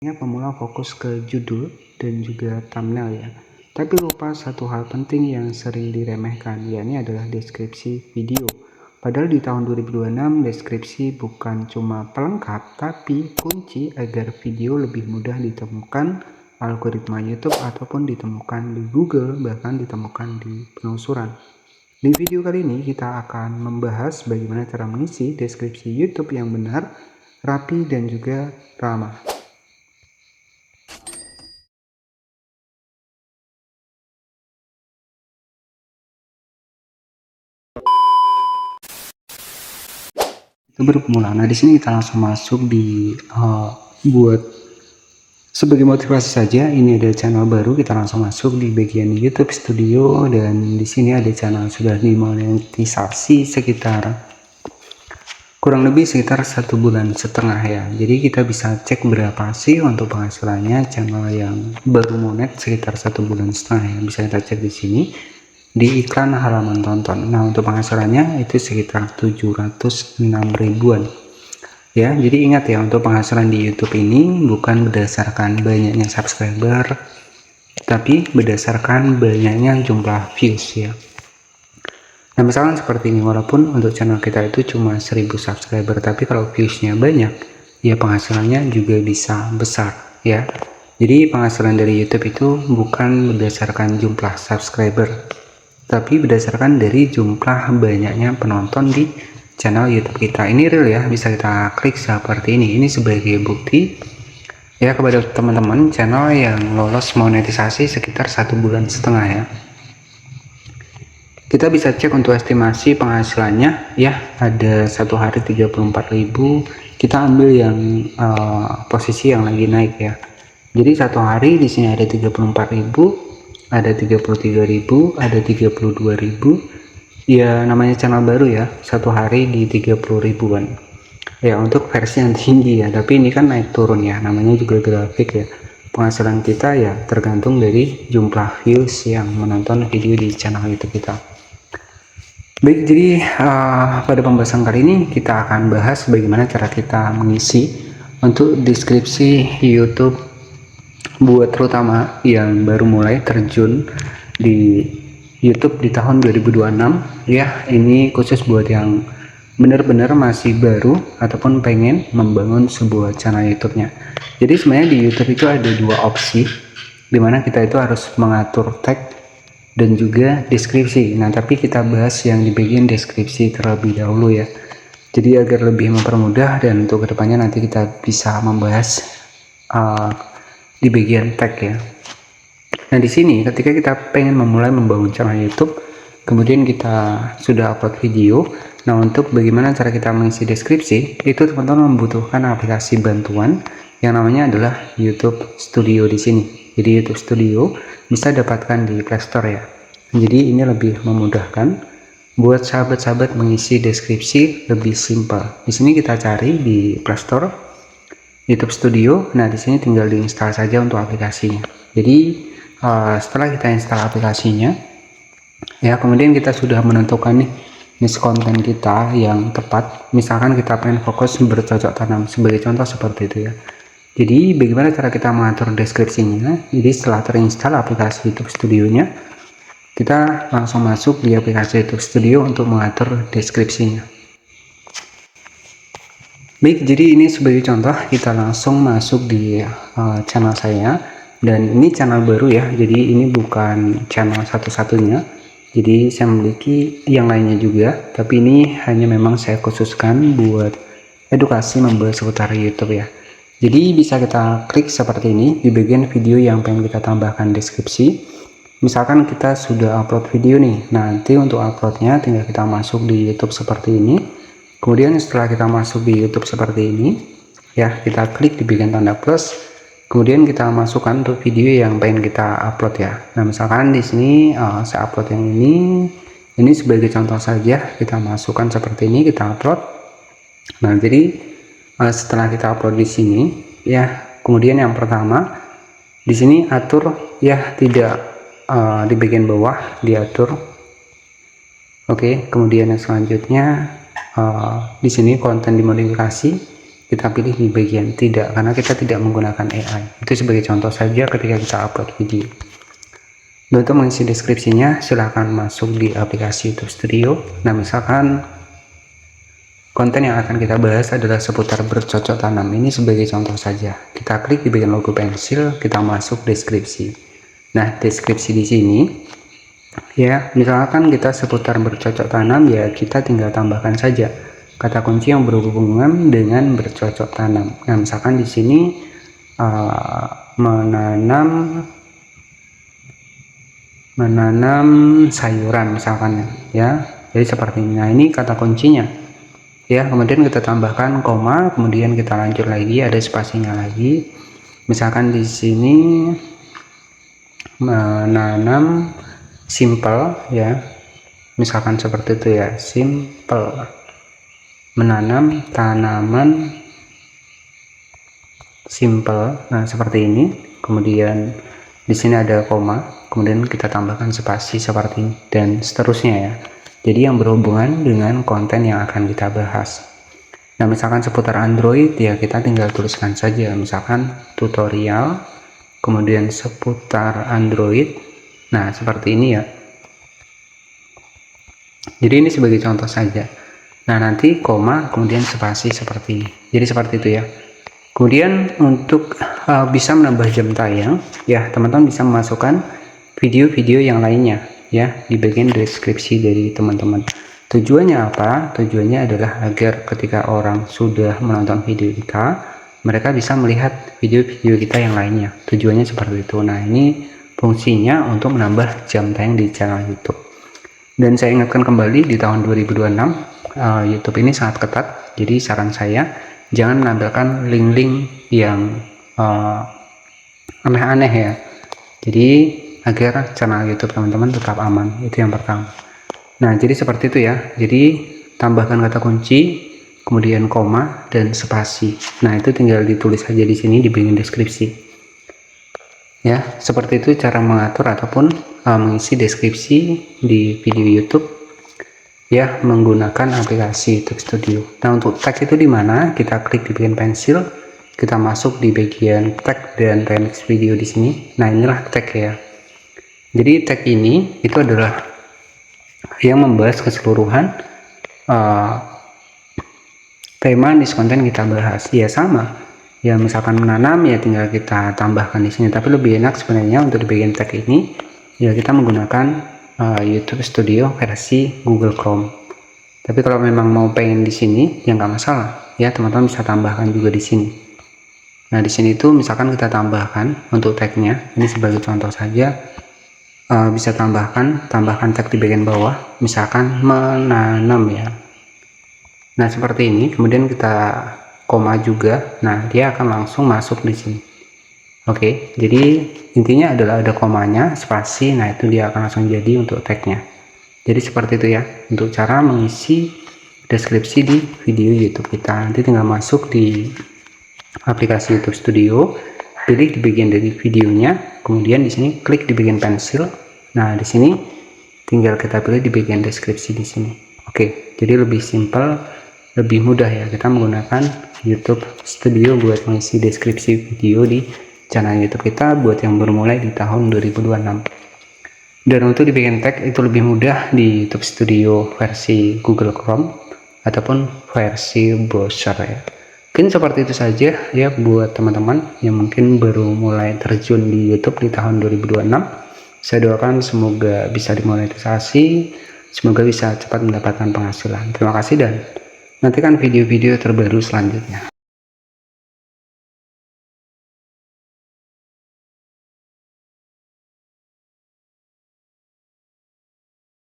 Pemula fokus ke judul dan juga thumbnail ya, tapi lupa satu hal penting yang sering diremehkan, yakni adalah deskripsi video. Padahal di tahun 2026 deskripsi bukan cuma pelengkap, tapi kunci agar video lebih mudah ditemukan algoritma YouTube ataupun ditemukan di Google, bahkan ditemukan di penelusuran. Di video kali ini kita akan membahas bagaimana cara mengisi deskripsi YouTube yang benar, rapi, dan juga ramah. Itu bermula. Nah, di sini kita langsung masuk di buat sebagai motivasi saja. Ini ada channel baru, kita langsung masuk di bagian YouTube Studio, dan di sini ada channel sudah dimonetisasi sekitar kurang lebih sekitar 1,5 bulan ya. Jadi kita bisa cek berapa sih untuk penghasilannya channel yang baru monet sekitar 1,5 bulan ya. Bisa kita cek di sini di iklan halaman tonton. Nah, untuk penghasilannya itu sekitar 706 ribuan ya. Jadi ingat ya, untuk penghasilan di YouTube ini bukan berdasarkan banyaknya subscriber, tapi berdasarkan banyaknya jumlah views ya. Nah, misalkan seperti ini, walaupun untuk channel kita itu cuma 1000 subscriber, tapi kalau viewsnya banyak ya penghasilannya juga bisa besar ya. Jadi penghasilan dari YouTube itu bukan berdasarkan jumlah subscriber, tapi berdasarkan dari jumlah banyaknya penonton di channel YouTube kita. Ini real ya, bisa kita klik seperti ini. Ini sebagai bukti ya kepada teman-teman channel yang lolos monetisasi sekitar 1,5 bulan ya. Kita bisa cek untuk estimasi penghasilannya ya, ada satu hari 34.000. Kita ambil yang posisi yang lagi naik ya. Jadi satu hari di sini ada 34.000, ada 33.000, ada 32.000 ya. Namanya channel baru ya, satu hari di 30 ribuan ya untuk versi yang tinggi ya. Tapi ini kan naik turun ya, namanya juga grafik ya. Penghasilan kita ya tergantung dari jumlah views yang menonton video di channel YouTube kita. Baik, jadi pada pembahasan kali ini kita akan bahas bagaimana cara kita mengisi untuk deskripsi YouTube buat terutama yang baru mulai terjun di YouTube di tahun 2026 ya. Ini khusus buat yang benar-benar masih baru ataupun pengen membangun sebuah channel YouTube-nya. Jadi sebenarnya di YouTube itu ada dua opsi, dimana kita itu harus mengatur tag dan juga deskripsi. Nah, tapi kita bahas yang di bagian deskripsi terlebih dahulu ya. Jadi agar lebih mempermudah, dan untuk kedepannya nanti kita bisa membahas di bagian tag ya. Nah, di sini ketika kita pengen memulai membangun channel YouTube, kemudian kita sudah upload video. Nah, untuk bagaimana cara kita mengisi deskripsi, itu teman-teman membutuhkan aplikasi bantuan yang namanya adalah YouTube Studio di sini. Jadi YouTube Studio bisa dapatkan di Play Store ya. Jadi ini lebih memudahkan buat sahabat-sahabat mengisi deskripsi lebih simpel. Di sini kita cari di Play Store YouTube Studio. Nah, di sini tinggal diinstal saja untuk aplikasinya. Jadi setelah kita install aplikasinya ya, kemudian kita sudah menentukan nih niche konten kita yang tepat. Misalkan kita pengen fokus bercocok tanam sebagai contoh seperti itu ya. Jadi bagaimana cara kita mengatur deskripsinya? Jadi setelah terinstall aplikasi YouTube Studio-nya, kita langsung masuk di aplikasi YouTube Studio untuk mengatur deskripsinya. Baik, jadi ini sebagai contoh kita langsung masuk di channel saya, dan ini channel baru ya. Jadi ini bukan channel satu-satunya. Jadi saya memiliki yang lainnya juga, tapi ini hanya memang saya khususkan buat edukasi membahas seputar YouTube ya. Jadi bisa kita klik seperti ini di bagian video yang pengen kita tambahkan deskripsi. Misalkan kita sudah upload video nih, nanti untuk uploadnya tinggal kita masuk di YouTube seperti ini. Kemudian setelah kita masuk di YouTube seperti ini ya, kita klik di bagian tanda plus. Kemudian kita masukkan untuk video yang pengen kita upload ya. Nah, misalkan di sini saya upload yang ini sebagai contoh saja. Kita masukkan seperti ini, kita upload. Nah, jadi setelah kita upload di sini ya, kemudian yang pertama di sini atur ya, tidak di bagian bawah diatur. Oke, kemudian yang selanjutnya di sini konten dimodifikasi. kita pilih di bagian tidak, karena kita tidak menggunakan AI. Itu sebagai contoh saja ketika kita upload video. Dan untuk mengisi deskripsinya, silahkan masuk di aplikasi YouTube Studio. Nah, misalkan konten yang akan kita bahas adalah seputar bercocok tanam. Ini sebagai contoh saja. Kita klik di bagian logo pensil, kita masuk deskripsi. Nah, deskripsi di sini, ya, misalkan kita seputar bercocok tanam, ya kita tinggal tambahkan saja kata kunci yang berhubungan dengan bercocok tanam. Nah, misalkan di sini menanam sayuran misalkan, ya. Jadi seperti ini. Nah, ini kata kuncinya. Ya, kemudian kita tambahkan koma, kemudian kita lanjut lagi, ada spasinya lagi. Misalkan di sini menanam simple, ya. Misalkan seperti itu ya, simple. Menanam tanaman simple. Nah, seperti ini. Kemudian di sini ada koma, kemudian kita tambahkan spasi seperti ini dan seterusnya, ya. Jadi yang berhubungan dengan konten yang akan kita bahas. Nah, misalkan seputar Android, ya kita tinggal tuliskan saja, misalkan tutorial, kemudian seputar Android. Nah, seperti ini ya. Jadi ini sebagai contoh saja. Nah, nanti koma, kemudian spasi seperti ini. Jadi seperti itu ya. Kemudian untuk bisa menambah jam tayang, ya teman-teman bisa memasukkan video-video yang lainnya, ya, di bagian deskripsi dari teman-teman. Tujuannya apa? Tujuannya adalah agar ketika orang sudah menonton video kita, mereka bisa melihat video-video kita yang lainnya. Tujuannya seperti itu. Nah, ini fungsinya untuk menambah jam tayang di channel YouTube. Dan saya ingatkan kembali, di tahun 2026 YouTube ini sangat ketat. Jadi saran saya, jangan menampilkan link-link yang aneh-aneh ya. Jadi agar channel YouTube teman-teman tetap aman, itu yang pertama. Nah, jadi seperti itu ya. Jadi tambahkan kata kunci, kemudian koma dan spasi. Nah, itu tinggal ditulis saja di sini di bagian deskripsi. Ya, seperti itu cara mengatur ataupun mengisi deskripsi di video YouTube, ya, menggunakan aplikasi YouTube Studio. Nah, untuk tag itu di mana? Kita klik di bagian pensil, kita masuk di bagian tag dan remix video di sini. Nah, inilah tag ya. Jadi tag ini itu adalah yang membahas keseluruhan tema niche konten kita bahas. Ya sama. Ya, misalkan menanam, ya tinggal kita tambahkan di sini. Tapi lebih enak sebenarnya untuk di bagian tag ini, ya kita menggunakan YouTube Studio versi Google Chrome. Tapi kalau memang mau pengen di sini, ya nggak masalah, ya teman-teman bisa tambahkan juga di sini. Nah, di sini itu misalkan kita tambahkan untuk tagnya, ini sebagai contoh saja, bisa tambahkan tag di bagian bawah, misalkan menanam ya. Nah, seperti ini, kemudian kita koma juga. Nah, dia akan langsung masuk di sini. Oke, jadi intinya adalah ada komanya, spasi, nah itu dia akan langsung jadi untuk tagnya. Jadi seperti itu ya, untuk cara mengisi deskripsi di video YouTube kita. Nanti tinggal masuk di aplikasi YouTube Studio, pilih di bagian dari videonya, kemudian di sini klik di bagian pensil. Nah, di sini tinggal kita pilih di bagian deskripsi di sini. Oke, jadi lebih simpel, lebih mudah ya kita menggunakan YouTube Studio buat mengisi deskripsi video di channel YouTube kita buat yang bermulai di tahun 2026. Dan untuk di bagian tag itu lebih mudah di YouTube Studio versi Google Chrome ataupun versi browser ya. Mungkin seperti itu saja ya buat teman-teman yang mungkin baru mulai terjun di YouTube di tahun 2026. Saya doakan semoga bisa dimonetisasi, semoga bisa cepat mendapatkan penghasilan. Terima kasih dan nantikan video-video terbaru selanjutnya.